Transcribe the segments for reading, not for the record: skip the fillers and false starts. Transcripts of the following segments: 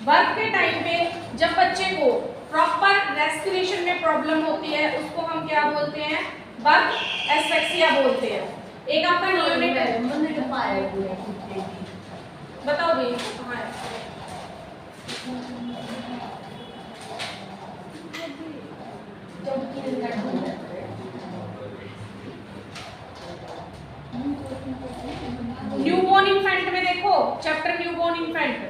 Birth के time पे जब बच्चे को प्रॉपर रेस्पिरेशन में प्रॉब्लम होती है उसको हम क्या बोलते हैं, बर्थ एस्फेक्सिया बोलते हैं। एक आपका नियोनेटल, बताओ भाई। हाँ न्यूबॉर्न इन्फेंट में देखो चैप्टर न्यूबॉर्न इन्फेंट,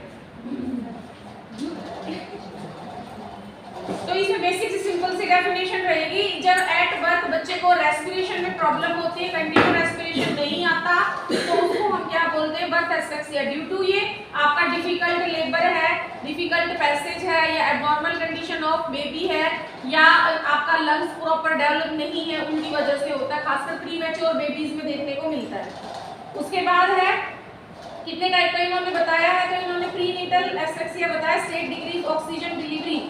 तो इसमें बेसिक सी सिंपल सी डेफिनेशन रहेगी, जब एट बर्थ बच्चे को रेस्पिरेशन में प्रॉब्लम होती है, कंटिन्यू रेस्पिरेशन नहीं आता, तो उसको हम क्या बोलते हैं, बर्थ एस्फेक्सिया। ड्यू टू ये आपका डिफिकल्ट लेबर है, डिफिकल्ट पैसेज है, या एबनॉर्मल कंडीशन ऑफ बेबी है, या आपका लंग्स प्रॉपर डेवलप नहीं है, उनकी वजह से होता है, खासकर प्रीमैच्योर बेबीज में देखने को मिलता है। उसके बाद है कितने टाइप का इन्होंने बताया है, तो इन्होंने प्रीनेटल एस्फेक्सिया बताया, स्टेट डिग्री ऑक्सीजन डिलीवरी,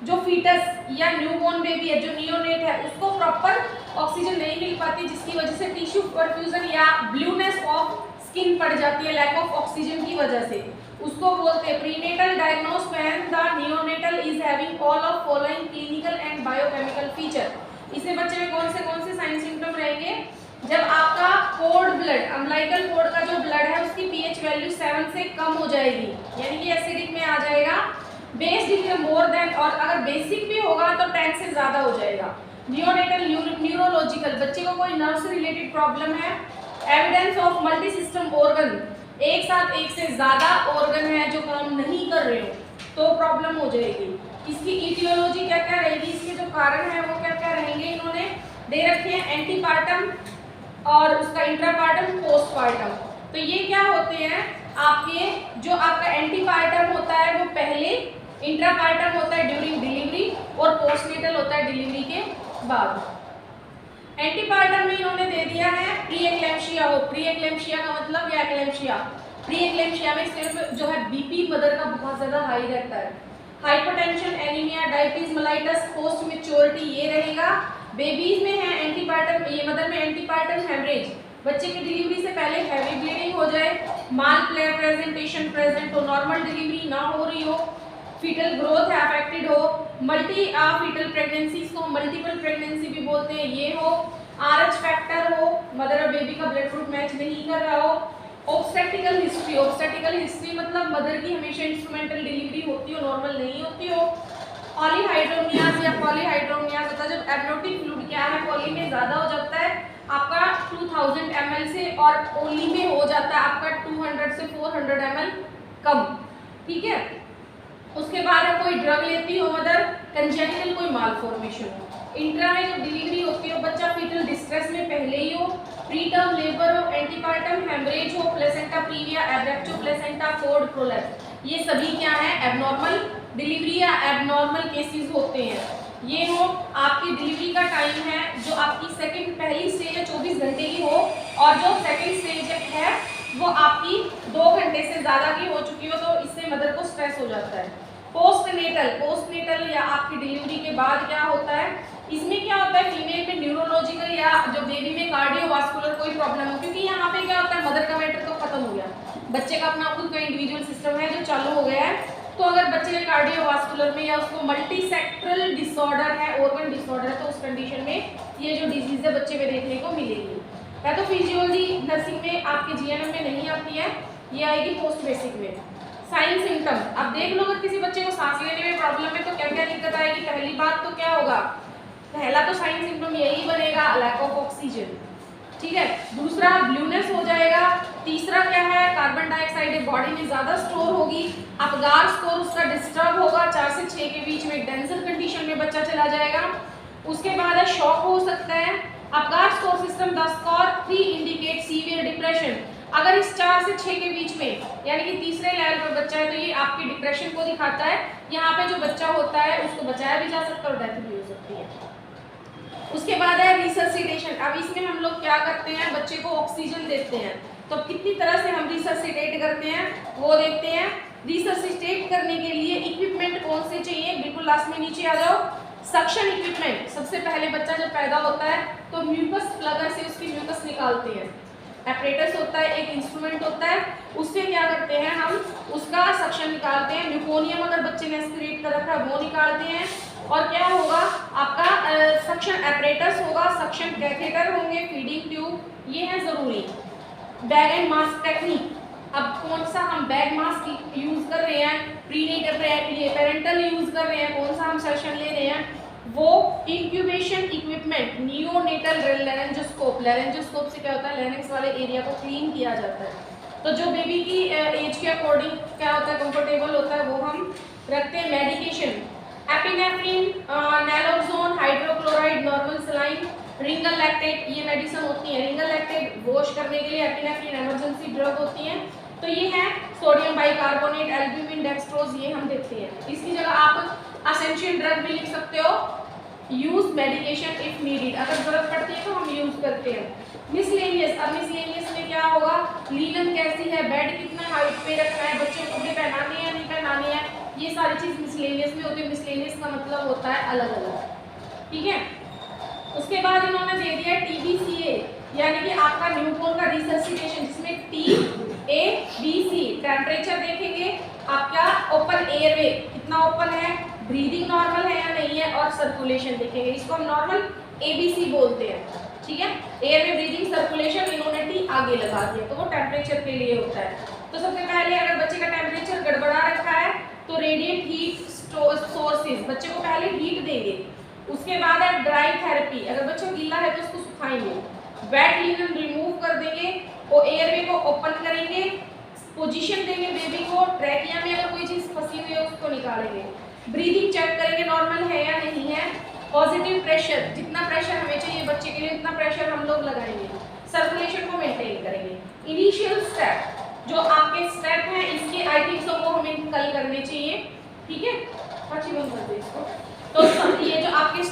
जो फीटस या न्यूबॉर्न बेबी है, जो नियोनेट है, उसको प्रॉपर ऑक्सीजन नहीं मिल पाती, जिसकी वजह से टिश्यू परफ्यूजन या ब्लूनेस ऑफ स्किन पड़ जाती है लैक ऑफ ऑक्सीजन की वजह से, उसको बोलते हैं prenatal diagnose when the neonatal is having all of following clinical and biochemical feature. इसमें बच्चे में कौन से साइन सिम्टम रहेंगे, जब आपका कोड ब्लड, अम्लाइकल कोड का जो ब्लड है उसकी पीएच वैल्यू 7 से कम हो जाएगी, यानी कि एसिडिक में आ जाएगा, बेस डिग्री मोर देन, और अगर बेसिक भी होगा तो 10 से ज्यादा हो जाएगा। नियोनेटल न्यूरोलॉजिकल, बच्चे को कोई नर्व से रिलेटेड प्रॉब्लम है, evidence of multi system organ, एक साथ एक से ज्यादा ऑर्गन है जो काम नहीं कर रहे हो तो प्रॉब्लम हो जाएगी। इसकी इटियोलॉजी क्या क्या रहेगी, इसके जो कारण है वो क्या क्या रहेंगे, इन्होंने दे रखे हैं, एंटीपार्टम और उसका इंट्रापार्टम, पोस्टपार्टम। तो ये क्या होते हैं आपके, जो आपका एंटीपार्टम होता है वो पहले, इंट्रापार्टम होता है ड्यूरिंग डिलीवरी, और पोस्टनेटल होता है डिलीवरी के बाद। एंटीपार्टम में इन्होंने दे दिया है प्री एक्लेम्शिया हो, प्री एक्लेम्शिया का मतलब या एक्लेम्शिया, प्री एक्लेम्शिया में सिर्फ जो है बीपी मदर का बहुत ज्यादा हाई रहता है, hypertension, anaemia, diabetes mellitus, post maturity ये रहेगा। बेबीज में है एंटीपार्टम, ये मदर में एंटीपार्टम हेमरेज, बच्चे की डिलीवरी से पहले हैवी ब्लीडिंग हो जाए, माल प्रेजेंटेशन प्रेजेंट हो, नॉर्मल डिलीवरी ना हो रही हो, फीटल ग्रोथ अफेक्टेड हो, मल्टी फीटल प्रेगनेंसीज को मल्टीपल प्रेगनेंसी भी बोलते हैं ये हो, आरएच फैक्टर हो, मदर और बेबी का ब्लड ग्रुप मैच नहीं कर रहा हो, ऑब्स्टेट्रिकल हिस्ट्री, ऑब्स्टेट्रिकल हिस्ट्री मतलब मदर की हमेशा इंस्ट्रूमेंटल डिलीवरी होती हो, नॉर्मल नहीं होती हो, पॉलीहाइड्रोमियाज या पॉलीहाइड्रोमियाज होता है जब एमनियोटिक फ्लूइड क्या है पॉली में ज़्यादा हो जाता है आपका 2000 ml से, और ओली में हो जाता है आपका 200 से 400 ml कम, ठीक है। उसके बाद कोई ड्रग लेती हो मदर, कंजेनिटल कोई मालफॉर्मेशन हो, इंट्रा में जब डिलीवरी होती हो, बच्चा फीटल डिस्ट्रेस में पहले ही हो, प्री टर्म लेबर हो, एंटीपार्टम हेमरेज हो, placenta praevia, abruptio placenta, cord prolapse, ये सभी क्या है एबनॉर्मल डिलीवरी या एबनॉर्मल केसेस होते हैं। ये हो आपकी डिलीवरी का टाइम है जो आपकी सेकंड, पहली स्टेज है 24 घंटे की हो, और जो सेकंड स्टेज है वो आपकी 2 घंटे से ज़्यादा की हो चुकी हो, तो इससे मदर को स्ट्रेस हो जाता है। पोस्टनेटल, पोस्टनेटल या आपकी डिलीवरी के बाद क्या होता है, इसमें क्या होता है फीमेल में न्यूरोलॉजिकल या जो बेबी में कार्डियोवास्कुलर कोई प्रॉब्लम हो, क्योंकि यहाँ पे क्या होता है मदर का मैटर तो खत्म हो गया, बच्चे का अपना खुद का इंडिविजुअल सिस्टम है जो चालू हो गया है, तो अगर बच्चे के कार्डियोवास्कुलर में या उसको मल्टीसेक्टरल डिसऑर्डर है, ऑर्गन डिसऑर्डर है, तो उस कंडीशन में ये जो डिजीज है बच्चे में देखने को मिलेगी। पैथोफिजियोलॉजी नर्सिंग में आपके जीएनएम में नहीं आती है, ये आएगी पोस्ट बेसिक में। साइन सिम्टम, अब देख लो अगर किसी बच्चे को सांस लेने में प्रॉब्लम है तो क्या क्या दिक्कत आएगी, पहली बात तो क्या होगा, पहला तो साइन सिम्टम यही बनेगा लैक ऑफ ऑक्सीजन, ठीक है, दूसरा ब्लूनेस हो जाएगा, तीसरा क्या है कार्बन डाइऑक्साइड बॉडी में ज्यादा स्टोर होगी, अपगार स्कोर उसका डिस्टर्ब होगा, 4 से 6 के बीच में डेंसर कंडीशन में बच्चा चला जाएगा। उसके बाद है शॉक हो सकता है, Apgar score system the score 3 indicate severe depression, अगर इस 4 से 6 के बीच में यानी कि तीसरे लेवल पर बच्चा है तो ये आपकी डिप्रेशन को दिखाता है, यहाँ पे जो बच्चा होता है उसको बचाया भी जा सकता है और डेथ भी हो सकती है। उसके बाद है रिससिटेशन, अब इसमें हम लोग क्या करते हैं बच्चे को ऑक्सीजन देते हैं, तो कितनी तरह से हम रिससिटेट करते हैं वो देखते हैं। रिससिटेट करने के लिए इक्विपमेंट कौन से चाहिए, बिल्कुल लास्ट में नीचे आ जाओ, सक्शन इक्विपमेंट। सबसे पहले बच्चा जब पैदा होता है तो म्यूकस प्लगर से उसकी म्यूकस निकालते हैं, एपरेटस होता है, एक इंस्ट्रूमेंट होता है, उससे क्या करते हैं हम उस उसका सक्शन निकालते हैं। म्यूकोनियम अगर बच्चे ने एस्पिरेट कर रखा है वो निकालते हैं। और क्या होगा आपका सक्शन एपरेटस होगा, सक्शन कैथेटर होंगे, फीडिंग ट्यूब, ये है जरूरी। बैग एंड मास्क टेक्निक, अब कौन सा हम बैग मास्क यूज कर रहे हैं, प्रीनेटल पेरेंटल यूज कर रहे हैं, कौन सा हम सेशन ले रहे हैं, वो इंक्यूबेशन इक्विपमेंट, नियोनेटल लेरेंजोस्कोप। लेरेंजोस्कोप से क्या होता है, लेरिंक्स वाले एरिया को क्लीन किया जाता है। तो जो बेबी की एज के अकॉर्डिंग क्या होता है, कंफर्टेबल होता है, वो हम रखते हैं। Medication, epinephrine, naloxone, hydrochloride, normal saline, Ringer lactate, ये मेडिसिन होती है। रिंगल लैक्टेट वॉश करने के लिए, एपिनेफ्रिन इमरजेंसी ड्रग होती है। तो ये है सोडियम बाइकार्बोनेट, एल्ब्यूमिन, डेक्सट्रोज, ये हम देते हैं। इसकी जगह आप एसेंशियल ड्रग भी लिख सकते हो। यूज मेडिकेशन इफ नीडेड, अगर जरूरत पड़ती है तो हम यूज करते हैं। मिसलेनियस, अब मिसलेनियस में क्या होगा, लीलन कैसी है, बेड कितना हाइट पे रखना है, बच्चे को कपड़े पहनाने हैं नहीं पहनाने हैं, ये सारी चीज मिसलेनियस में होती है। मिसलेनियस का मतलब होता है अलग अलग, ठीक है। उसके बाद इन्होंने दे दिया TBCA, यानी कि आपका न्यूबॉर्न का रिससिटेशन, जिसमें TABC, टेम्परेचर देखेंगे, आपका ओपन एयरवे कितना ओपन है, ब्रीदिंग नॉर्मल है या नहीं है, और सर्कुलेशन देखेंगे। इसको हम नॉर्मल ABC बोलते हैं, ठीक है। एयरवे, ब्रीदिंग, सर्कुलेशन, इन्होंने T आगे लगा दिया, तो वो टेम्परेचर के लिए होता है। तो सबसे पहले अगर बच्चे का टेम्परेचर गड़बड़ा रखा है तो रेडिएंट हीट सोर्सेज, बच्चे को पहले हीट देंगे। उसके बाद है ड्राई थेरेपी, अगर बच्चा गीला है तो उसको सुखाएंगे। वेट लिनन रिमूव कर देंगे, और एयरवे को ओपन करेंगे, पोजीशन देंगे बेबी को, ट्रैकिया में अगर कोई चीज फंसी हुई है उसको निकालेंगे। ब्रीदिंग चेक करेंगे नॉर्मल है या नहीं है। पॉजिटिव प्रेशर, जितना प्रेशर हमें चाहिए बच्चे के लिए उतना प्रेशर हम लोग लगाएंगे। सर्कुलेशन को मेंटेन करेंगे। इनिशियल स्टेप, जो आपके स्टेप हैं इसके आई थिंक सो वो हमें कल करने चाहिए, ठीक है। अच्छी बंद कर दे इसको। तो ये जो आपके